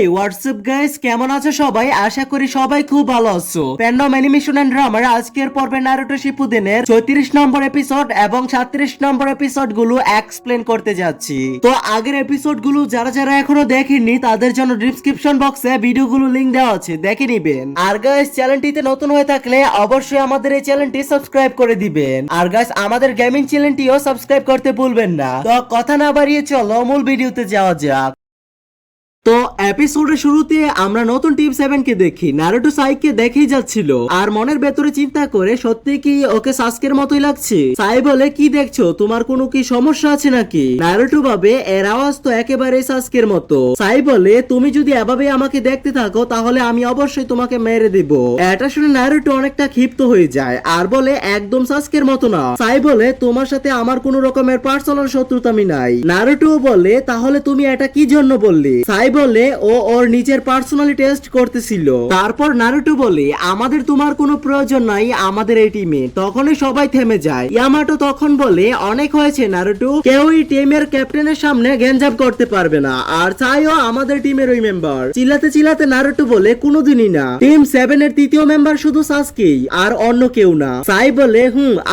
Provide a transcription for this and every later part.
হেই WhatsApp guys, কেমন আছো সবাই? আশা করি সবাই খুব ভালো আছো। ফ্যান্ডম অ্যানিমেশন এন্ড ড্রামার আজকের পর্বে নারুটো শিপুদেনের 34 নম্বর এপিসোড এবং 37 নম্বর এপিসোড গুলো এক্সপ্লেন করতে যাচ্ছি। তো আগের এপিসোড গুলো যারা যারা এখনো দেখেননি তাদের জন্য ডেসক্রিপশন বক্সে ভিডিওগুলো লিংক দেওয়া আছে, দেখে নিবেন। আর গাইস, চ্যানেলটিতে নতুন হয়ে থাকলে অবশ্যই আমাদের এই চ্যানেলটি সাবস্ক্রাইব করে দিবেন। আর গাইস, আমাদের গেমিং চ্যানেলটিও সাবস্ক্রাইব করতে ভুলবেন না। তো কথা না বাড়িয়ে চলো মূল ভিডিওতে যাওয়া যাক। তো এপিসোডের শুরুতে আমরা নতুন টিম 7 কে দেখি। নারুটো সাইকে দেখেই যাচ্ছিল আর মনের ভেতরে চিন্তা করে, সত্যি কি ওকে সাস্কের মতোই লাগছে? সাই বলে, কি দেখছো, তোমার কোনো কি সমস্যা আছে নাকি? নারুটো ভাবে এর আওয়াজ তো একেবারে সাস্কের মতো। সাই বলে, তুমি যদি এভাবে আমাকে দেখতে থাকো তাহলে আমি অবশ্যই তোমাকে মেরে দিব। এটা শুনে নারুটো অনেকটা ক্ষিপ্ত হয়ে যায় আর বলে, একদম সাস্কের মতো না। সাই বলে, তোমার সাথে আমার কোনো রকমের পার্সোনাল শত্রুতামি নাই। নারুটো বলে, তাহলে তুমি এটা কি জন্য বললি? সাই বলে, ও ওর নিজের পার্সোনালি টেস্ট করতেছিল। তারপর নারুটো বলে, আমাদের তোমার কোনো প্রয়োজন নাই আমাদের এই টিমে। তখনই সবাই থেমে যায়। ইয়ামাটো তখন বলে, অনেক হয়েছে নারুটো, কেউই টিমের ক্যাপ্টেনের সামনে গ্যাঞ্জাম করতে পারবে না। আর সাইও আমাদের টিমের ওই মেম্বার। চিল্লাতে চিল্লাতে নারুটো বলে, কোনোদিনই না। টিম 7 এর তৃতীয় মেম্বার শুধু সাসকেই, আর অন্য কেউ না। সাই বলে,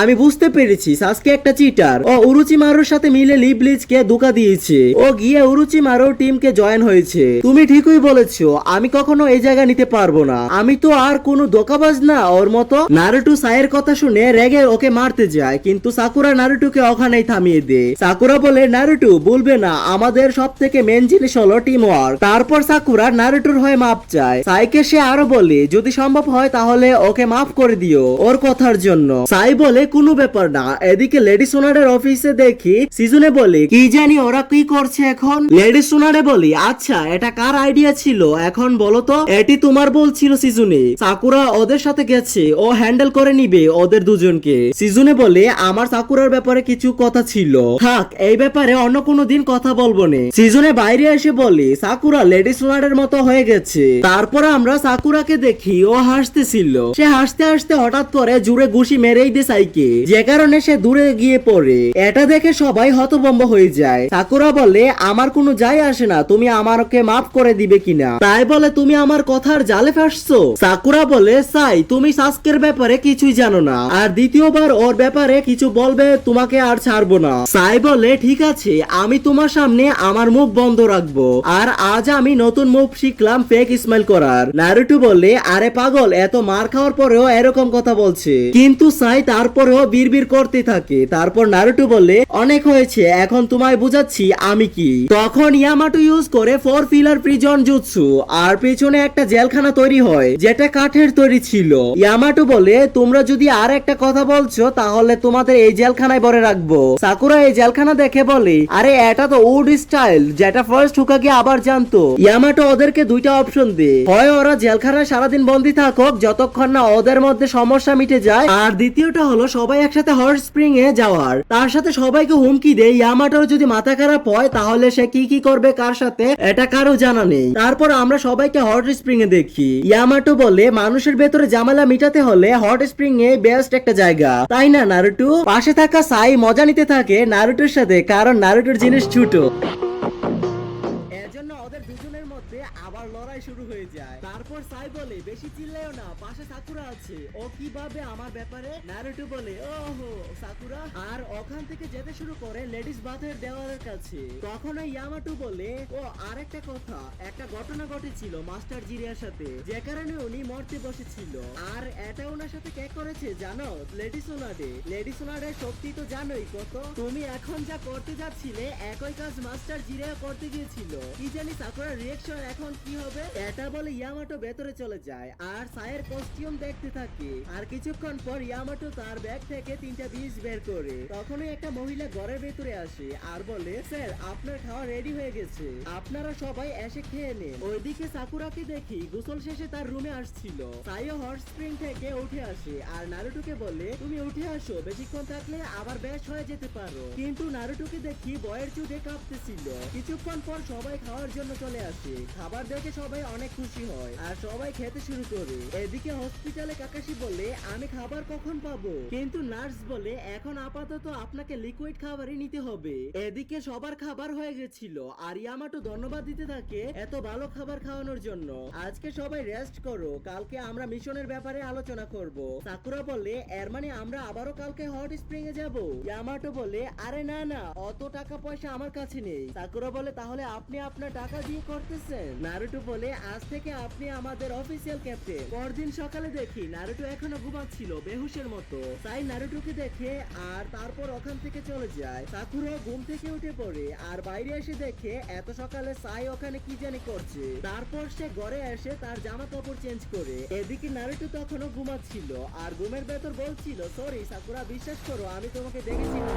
আমি বুঝতে পেরেছি, সাসকে একটা চিটার। ও উরুচিমারুর সাথে মিলে লিবলিজকে ধোঁকা দিয়েছে। ও গিয়ে উরুচিমারুর টিমকে জয়েন হয়েছে। তুমি ঠিকই বলেছো, আমি কখনো এই জায়গা নিতে পারবো না। আমি তো আর কোনো ধোঁকাবাজ না ওর মতো। নারুটো সাইয়ের কথা শুনে রেগে ওকে মারতে যায়, কিন্তু সাকুরা নারুটোকে ওখানেই থামিয়ে দেয়। সাকুরা বলে, নারুটো বলবে না, আমাদের সব থেকে মেন জিনিস হলো টিম ওয়ার্ক। তারপর সাকুরা নারুটোর হয়ে মাপ চায়। সাইকে সে আরো বলে, যদি সম্ভব হয় তাহলে ওকে মাফ করে দিও ওর কথার জন্য। সাই বলে, কোনো ব্যাপার না। এদিকে লেডি সোনারের অফিসে দেখি সিজুনে বলে, কি জানি ওরা কি করছে এখন। লেডি সোনারে বলি, আচ্ছা এটা কার আইডিয়া ছিল এখন বলো তো? এটি তোমার বলছিল সিজুনে। সাকুরা ওদের সাথে গেছে, ও হ্যান্ডেল করে নিবে ওদের দুজনকে। সিজুনে বলে, আমার সাকুরার ব্যাপারে কিছু কথা ছিল, থাক এই ব্যাপারে অন্য কোনো দিন কথা বলবো না। সিজুনে বাইরে এসে বলে, সাকুরা লেডি সোনারের মতো হয়ে গেছে। তারপর আমরা সাকুরাকে দেখি, ও হাসতেছিল। সে হাসতে হাসতে হঠাৎ করে জুড়ে ঘুষি মেরেই দে সাইকে, যে কারণে সে দূরে গিয়ে পড়ে। এটা দেখে সবাই হতভম্ব হয়ে যায়। সাকুরা বলে, আমার কোনো যায় আসে না তুমি আমাকে মাফ করে দিবে কিনা। তাই বলে, তুমি আমার কথার জালে ফাঁসছো? সাকুরা বলে, সাই তুমি সাস্কের ব্যাপারে কিছুই জানো না, আর দ্বিতীয়বার ওর ব্যাপারে কিছু বলবে তোমাকে আর ছাড়বো না। সাই বলে, ঠিক আছে, আমি তোমার সামনে আমার মুখ বন্ধ রাখবো। আর আজ আমি নতুন মুভ শিখলাম, ফেক স্মাইল করার। নারুটো বলে, আরে পাগল, এত মার খাওয়ার পরেও এরকম কথা বলছে। কিন্তু সাই তারপরেও বিড়বিড় করতে থাকে। তারপর নারুটো বলে, অনেক হয়েছে, এখন তোমায় বুঝাচ্ছি আমি কি। তখন ইয়ামাটো ইউজ করে 4 পিলার প্রিজন জুৎসু, আর পেছনে একটা জেলখানা তৈরি হয় যেটা কাঠের তৈরি ছিল। ইয়ামাটো বলে, তোমরা যদি আর একটা কথা বলছো তাহলে তোমাদের এই জেলখানায় ভরে রাখবো। সাকুরা এই জেলখানা দেখে বলে, আরে এটা তো উড স্টাইল, যেটা ফার্স্ট হুকাগে আবার জানতো। ইয়ামাটো ওদেরকে দুইটা অপশন দেয়, হয় ওরা জেলখানায় সারাদিন বন্দি থাকুক যতক্ষণ না ওদের মধ্যে সমস্যা মিটে যায়, আর দ্বিতীয়টা হলো সবাই একসাথে হট স্প্রিং এ যাওয়ার। তার সাথে সবাইকে হুমকি দেয়, ইয়ামাটোর যদি মাথা খারাপ হয় তাহলে সে কি কি করবে কার সাথে এটা কারো জানা নেই। তারপর আমরা সবাইকে হট স্প্রিং এ দেখি। ইয়ামাটো বলে, মানুষের ভেতরে ঝামেলা মিটাতে হলে হট স্প্রিং এ বেস্ট একটা জায়গা, তাই না নারুটো? পাশে থাকা সাই মজা নিতে থাকে নারুটোর সাথে, কারণ নারুটোর জিনিস ছোট। এজন্য ওদের দুজনের মধ্যে আবার লড়াই শুরু হয়ে যায়। তারপর সাই বলে, বেশি চিল্লায়ও না, পাশে সাকুরা আছে, ও কিভাবে আমার ব্যাপারে? নারুটো বলে, ওহো সাকুরা, আর ওখান থেকে যেতে শুরু করে লেডিস বাথের দেওয়ালের কাছে। তখন ইয়ামাটো বলে, ও আরেকটা কথা, একটা ঘটনা ঘটেছিল মাস্টার জিরিয়ার সাথে, যে কারণে উনি মরতে বসেছিল। আর এটা ওনার সাথে কে করেছে জানো? লেডি সোনাডে। লেডি সোনাডের শক্তি তো জানোই কত। তুমি এখন যা করতে যাচ্ছিলে একই কাজ মাস্টার জিরিয়া করতে গিয়েছিল। কি জানি সাকুরার রিঅ্যাকশন এখন কি হবে। এটা বলে ইয়ামাটো ভেতরে চলে যায় আর সায়ের কস্টিউম দেখতে থাকে। আর কিছুক্ষণ পর ইয়ামাটো তার ব্যাগ থেকে 3টা বীজ বের করে। তখনই একটা মহিলা ঘরের ভেতরে আসে আর বলে, স্যার আপনার খাওয়া রেডি হয়ে গেছে, আপনারা সবাই এসে খেয়ে নেন। ওইদিকে সাকুরাকে দেখি গোসল শেষে তার রুমে আসছিল। সাইও হট স্প্রিং থেকে উঠে আসে আর নারুটোকে বলে, তুমি উঠে আসো, বেশিক্ষণ থাকলে আবার বেশ হয়ে যেতে পারো। কিন্তু নারুটোকে দেখি বয়ের চুটে কাঁপতেছিল। কিছুক্ষণ পর সবাই খাওয়ার জন্য চলে আসে। খাবার দেখে সবাই অনেক খুশি হয় আর সবাই খেতে শুরু করে। এদিকে হসপিটালে কাকাশি বলে আমি খাবার কখন পাবো, কিন্তু নার্স বলে এখন আপাতত আপনাকে লিকুইড খাবারই নিতে হবে। এদিকে সবার খাবার হয়ে গেছিল আর ইয়ামাটো ধন্যবাদ দিতে থাকে এত ভালো খাবার খাওয়ানোর জন্য। আজকে সবাই রেস্ট করো, কালকে আমরা মিশনের ব্যাপারে আলোচনা করব। সাকুরা বলে এর মানে আমরা আবারও কালকে হট স্প্রিং এ যাব। ইয়ামাটো বলে আরে না না, অত টাকা পয়সা আমার কাছে নেই। সাকুরা বলে তাহলে আপনি আপনার টাকা দিয়ে করতেছেন। নারুটো বলে আজ থেকে আপনি আমাদের অফিসিয়াল ক্যাপ্টেন। পরদিন সকালে দেখি নারুটো এখনো ঘুমাচ্ছিল বেহুশের মতো। তাই নারুটোকে দেখে আর তারপর ওখান থেকে চলে যায়। সাকুরা ঘুম থেকে উঠে পড়ে আর বাইরে এসে দেখে এত সকালে সাই ওখানে কি জানি করছে। তারপর সে ঘরে এসে তার জামা কাপড় চেঞ্জ করে। এদিকে নারুটো তখনও ঘুমাচ্ছিল আর ঘুমের ভেতর বলছিল সরি সাকুরা, বিশ্বাস করো আমি তোমাকে দেখেছিলাম।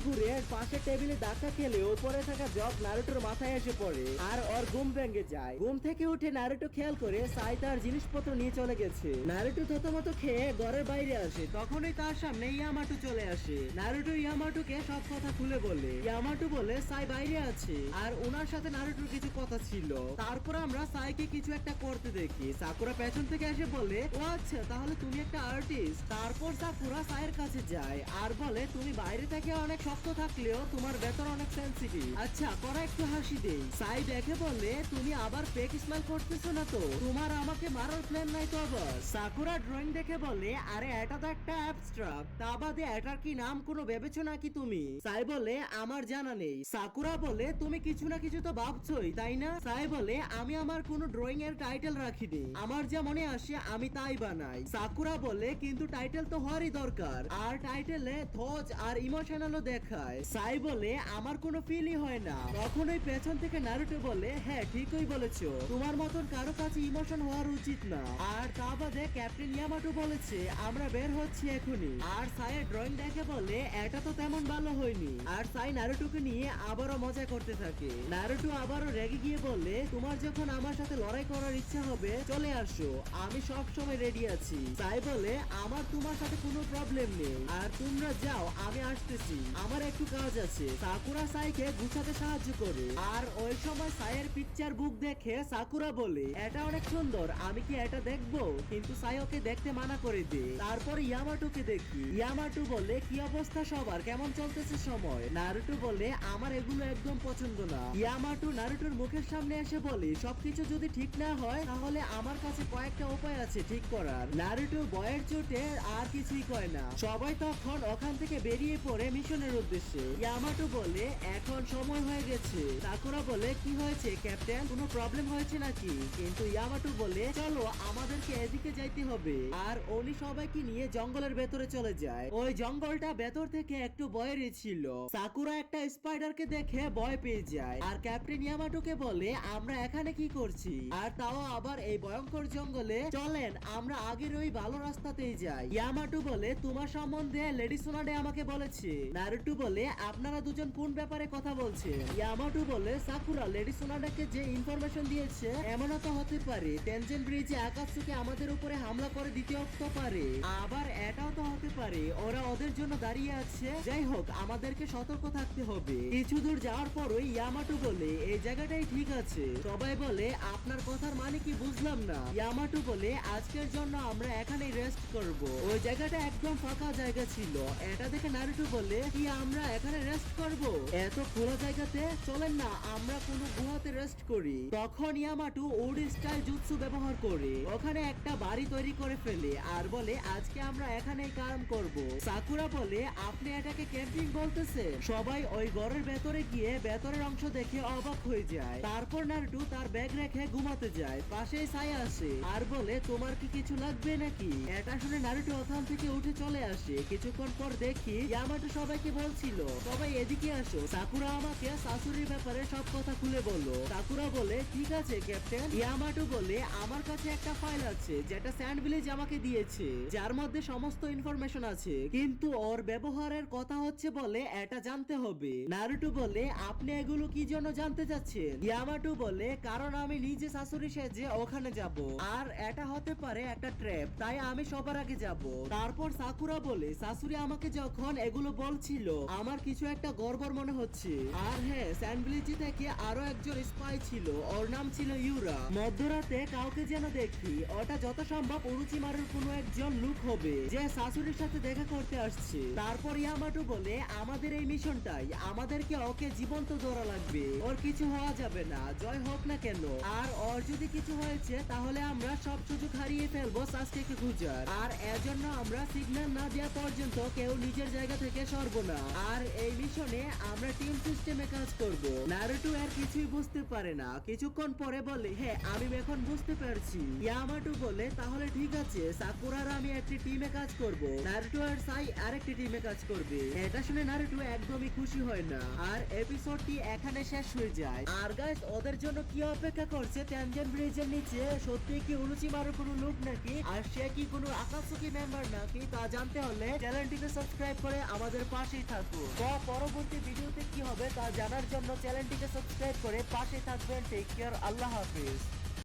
ঘুরে পাশে টেবিলে ধাক্কা খেলে উপরে থাকা জগ নারুটোর মাথায় এসে পড়ে আর ওর ঘুম ভেঙে যায়। ঘুম থেকে উঠে নারুটো খেয়াল করে সাই তার জিনিসপত্র নিয়ে চলে গেছে। নারুটো থতমত খেয়ে ঘরের বাইরে আসে, তখনই তার সামনে ইয়ামাটো চলে আসে। নারুটো ইয়ামাটোকে সব কথা খুলে বলে। ইয়ামাটো বলে সাই বাইরে আছে আর ওনার সাথে নারুটোর কিছু কথা ছিল। তারপর আমরা সাইকে কিছু একটা করতে দেখি। সাকুরা পেছন থেকে এসে বলে ও আচ্ছা, তাহলে তুমি একটা আর্টিস্ট। তারপর সাকুরা সাইয়ের কাছে যায় আর বলে তুমি বাইরে থেকে অনেক শক্ত থাকলেও তোমার ভেতর অনেক সেনসিটিভ। আচ্ছা করা একটু হাসি দেই। সাই দেখে বলে তুমি আবার ফেক স্মাইল করতেছো না তো? তোমার আমাকে মারার প্ল্যান নাই তো আবার? সাকুরা ড্রয়িং দেখে বলে আরে এটা তো একটা অ্যাবস্ট্রাক্ট, তা বাদে এটার কি নাম কোনো ভেবেছো নাকি তুমি? সাই বলে আমার জানা নেই। সাকুরা বলে তুমি কিছু না কিছু তো ভাবছোই তাই না? সাই বলে আমি আমার কোনো ড্রয়িং এর টাইটেল রাখিনি, আমার যা মনে আসে আমি তাই বানাই। সাকুরা বলে কিন্তু টাইটেল তো হওয়ারই দরকার, আর টাইটেলে থটস আর ইমোশনালও দেখায়। সাই বলে আমার কোনো ফিলই হয় না। তখন ওই পেছন থেকে নারুটো বলে হ্যাঁ ঠিকই বলেছো, তোমার মতন কারো কাছে ইমোশন হওয়ার উচিত না। আর তা বাদে ক্যাপ্টেন ইয়ামাটো বলেছে আমরা বের হচ্ছি এখনই। আর সাইয়ের ড্রয়িং দেখে বলে এটা তো তেমন ভালো হয়নি। আর সাই নারুটোকে নিয়ে আবারও মজা করতে থাকে। নারুটো আবারও রেগে গিয়ে বলে তোমার যখন আমার সাথে লড়াই করার ইচ্ছা হবে চলে আসো, আমি সব সময় রেডি আছি। সাই বলে আমার তোমার সাথে কোনো প্রবলেম নেই, আর তোমরা যাও আমি আসতেছি, আমার একটু কাজ আছে। সাকুরা সাইকে গুছাতে সাহায্য করে। আর ওই সময় সাইয়ের পিকচার বুক দেখে সাকুরা বলে এটা অনেক সুন্দর, আমি কি এটা দেখবো? কিন্তু সাই ওকে দেখতে মানা করে দে। তারপর ইয়ামাটোকে দেখি। ইয়ামাটো বলে কি অবস্থা সবার, কেমন চলতেছে সময়? নারুটো বলে আমার এগুলো একদম পছন্দ না। ইয়ামাটো নারুটোর মুখের সামনে এসে বলে সবকিছু যদি ঠিক না হয় তাহলে আমার কাছে কয়েকটা উপায় আছে ঠিক করার। নারুটো বয়ের চোটে আর কিছুই কয় না। সবাই তখন ওখান থেকে বেরিয়ে পড়ে মিশনের উদ্দেশ্যে। ইয়ামাটো বলে এখন সময় হয়ে গেছে। সাকুরা বলে কি হয়েছে ক্যাপ্টেন, কোনো প্রবলেম হয়েছে নাকি? কিন্তু ইয়ামাটো বলে চলো আমাদেরকে এদিকে যাইতে হবে। আর উনি সবাইকে নিয়ে জঙ্গলের ভেতরে চলে যায়। ওই জঙ্গলটা ভেতর থেকে একটু ভয়েরই ছিল। সাকুরা একটা স্পাইডারকে দেখে ভয় পেয়ে যায় আর ক্যাপ্টেন ইয়ামাটোকে বলে আমরা এখানে কি করছি, আর তাও আবার এই ভয়ঙ্কর জঙ্গলে? চলেন আমরা আগের ওই ভালো রাস্তাতেই যাই। ইয়ামাটো বলে তোমার সম্বন্ধে লেডি সোনাডে আমাকে বলেছে। নারুটো বলে আপনারা দুজন কোন ব্যাপারে কথা বলছেন? ইয়ামাটো বলে সাকুরা লেডি সোনাডাকে যে ইনফরমেশন দিয়েছে এমনও তো হতে পারে টেনজেন ব্রিজে আকাশুকে আমাদের উপরে হামলা করে দিতে পারে, আবার এটাও তো হতে পারে ওরা ওদের জন্য দাঁড়িয়ে আছে। যাই হোক আমাদেরকে সতর্ক থাকতে হবে। কিছু দূর যাওয়ার পরই ইয়ামাটো বলে এই জায়গাটাই ঠিক আছে। সবাই বলে আপনার কথার মানে কি বুঝলাম না। ইয়ামাটো বলে আজকের জন্য আমরা এখানেই রেস্ট করব। ওই জায়গাটা একদম ফাঁকা জায়গা ছিল। এটা দেখে নারুটো বলে কি আমরা এখানে রেস্ট করব? এত খোলা জায়গাতে? চলেন না আমরা কোনো গুহাতে রেস্ট করি। তখন ইয়ামাটো ওল্ড স্টাইল জুৎসু ব্যবহার করে ওখানে একটা বাড়ি তৈরি করে ফেলে আর বলে আজকে আমরা এখানেই কাম করব। সাকুরা বলে আপনি এটাকে ক্যাম্পিং বলতেছে? সবাই ওই ঘরের ভেতরে গিয়ে ভেতরের অংশ দেখে অবাক হয়ে যায়। তারপর নারুটো তার ব্যাগ রেখে ঘুমাতে যায়। পাশেই সাই আসে আর বলে তোমার কি কিছু লাগবে নাকি? এটা শুনে নারুটো ওখান থেকে উঠে চলে আসে। কিছুক্ষণ পর দেখি ইয়ামাটো সবাইকে বলছিল সবাই এদিকে আসো, সাকুরা আমাকে শাশুড়ির ব্যাপারে সব কথা খুলে বললো। সাকুরা বলে ঠিক আছে ক্যাপ্টেন। ইয়ামাটো বলে আমার কাছে একটা ফাইল আছে যেটা স্যান্ড ভিলেজ আমাকে দিয়েছে, যার মধ্যে সমস্ত ইনফরমেশন আছে, কিন্তু ওর ব্যবহারের কথা হচ্ছে বলে এটা জানতে হবে। নারুটো বলে আপনি এগুলো কি জন্য জানতে চাচ্ছেন? ইয়ামাটো বলে কারণ আমি নিজে শাশুড়ি সেজে ওখানে যাব, আর এটা হতে পারে একটা ট্র্যাপ, তাই আমি সবার আগে যাব। তারপর সাকুরা বলে শাশুড়ি আমাকে যখন এগুলো বলল বলছিল আমার কিছু একটা গড়বড় মনে হচ্ছে। আর হ্যাঁ, স্যান্ডউইচি থেকে আরো একজন স্পাই ছিল, ওর নাম ছিল ইউরা। মধ্যরাতে কাউকে যেন দেখি, ওটা যত সম্ভব উরুচিমারুর কোনো একজন লোক হবে যে শাশুড়ির সাথে দেখা করতে আসছে। তারপর ইয়ামাটো বলে আমাদের এই মিশনটাই, আমাদেরকে ওকে জীবন্ত ধরা লাগবে, ওর কিছু হওয়া যাবে না জয় হোক না কেন। আর ওর যদি কিছু হয়েছে তাহলে আমরা সব সুযোগ হারিয়ে ফেলবো সাসকেকে খুঁজার। আর এজন্য আমরা সিগন্যাল না দেওয়া পর্যন্ত কেউ নিজের জায়গা থেকে সরবো না। আর এই মিশনে আমরা টিম সিস্টেমে কাজ করব। নারুটো আর কিছুই বুঝতে পারে না, কিছুক্ষণ পরে বলে হ্যাঁ আমি এখন বুঝতে পারছি। ইয়ামাটো বলে তাহলে ঠিক আছে, সাকুরা আর আমি একটি টিমে কাজ করব, নারুটো আর সাই আরেকটি টিমে কাজ করবে। এটা শুনে নারুটো একদমই খুশি হয় না, আর এপিসোডটি এখানে শেষ হয়ে যায়। আর গাইস, ওদের জন্য কি অপেক্ষা করছে ট্যানজেন্ট ব্রিজের নিচে? সত্যি কি উরুচিমারুর কোনো লোক নাকি, আর সে কি কোনো আকাতসুকি মেম্বার নাকি, তা জানতে হলে চ্যানেলটিকে সাবস্ক্রাইব করে আমাদের পাশেই থাকুন। তো পরবর্তী ভিডিওতে কি হবে তা জানার জন্য চ্যানেলটিকে সাবস্ক্রাইব করে পাশে থাকবেন। টেক কেয়ার, আল্লাহ হাফিজ।